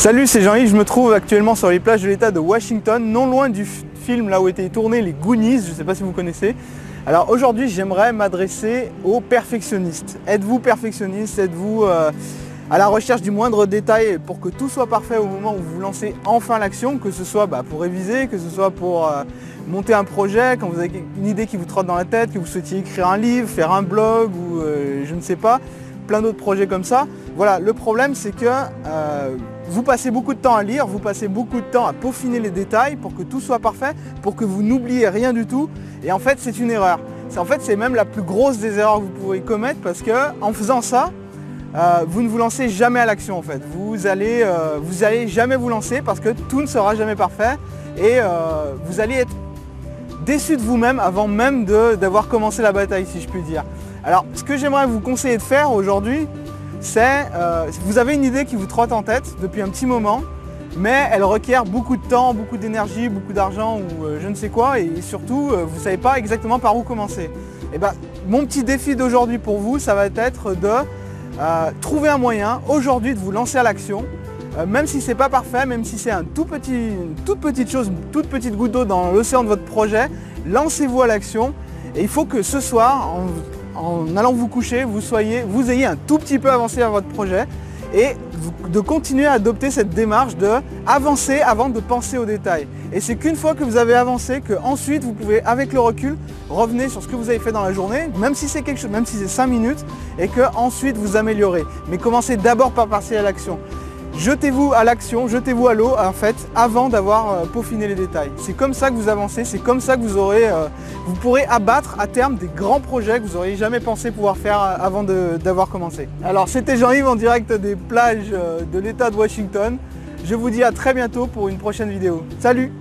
Salut, c'est Jean-Yves, je me trouve actuellement sur les plages de l'État de Washington, non loin du film là où étaient tournés les Goonies, je ne sais pas si vous connaissez. Alors aujourd'hui, j'aimerais m'adresser aux perfectionnistes. Êtes-vous perfectionniste? Êtes-vous à la recherche du moindre détail pour que tout soit parfait au moment où vous lancez enfin l'action, que ce soit pour réviser, que ce soit pour monter un projet, quand vous avez une idée qui vous trotte dans la tête, que vous souhaitiez écrire un livre, faire un blog ou je ne sais pas, plein d'autres projets comme ça. Voilà, le problème c'est que vous passez beaucoup de temps à lire, vous passez beaucoup de temps à peaufiner les détails pour que tout soit parfait, pour que vous n'oubliez rien du tout. Et en fait, c'est une erreur. En fait, c'est même la plus grosse des erreurs que vous pourrez commettre parce que en faisant ça, vous ne vous lancez jamais à l'action en fait. Vous allez jamais vous lancer parce que tout ne sera jamais parfait et vous allez être déçu de vous-même avant même d'avoir commencé la bataille, si je puis dire. Alors, ce que j'aimerais vous conseiller de faire aujourd'hui, c'est, vous avez une idée qui vous trotte en tête depuis un petit moment, mais elle requiert beaucoup de temps, beaucoup d'énergie, beaucoup d'argent ou je ne sais quoi, et surtout, vous ne savez pas exactement par où commencer. Et ben, mon petit défi d'aujourd'hui pour vous, ça va être de trouver un moyen aujourd'hui de vous lancer à l'action, même si c'est pas parfait, même si c'est une toute petite chose, une toute petite goutte d'eau dans l'océan de votre projet, lancez-vous à l'action. Et il faut que ce soir, en allant vous coucher, vous ayez un tout petit peu avancé à votre projet et de continuer à adopter cette démarche de avancer avant de penser aux détails. Et c'est qu'une fois que vous avez avancé, que ensuite vous pouvez, avec le recul, revenir sur ce que vous avez fait dans la journée, même si c'est quelque chose, même si c'est 5 minutes, et que ensuite vous améliorez. Mais commencez d'abord par passer à l'action. Jetez-vous à l'action, jetez-vous à l'eau en fait, avant d'avoir peaufiné les détails. C'est comme ça que vous avancez, c'est comme ça que vous pourrez abattre à terme des grands projets que vous n'auriez jamais pensé pouvoir faire avant d'avoir commencé. Alors c'était Jean-Yves en direct des plages de l'État de Washington. Je vous dis à très bientôt pour une prochaine vidéo. Salut!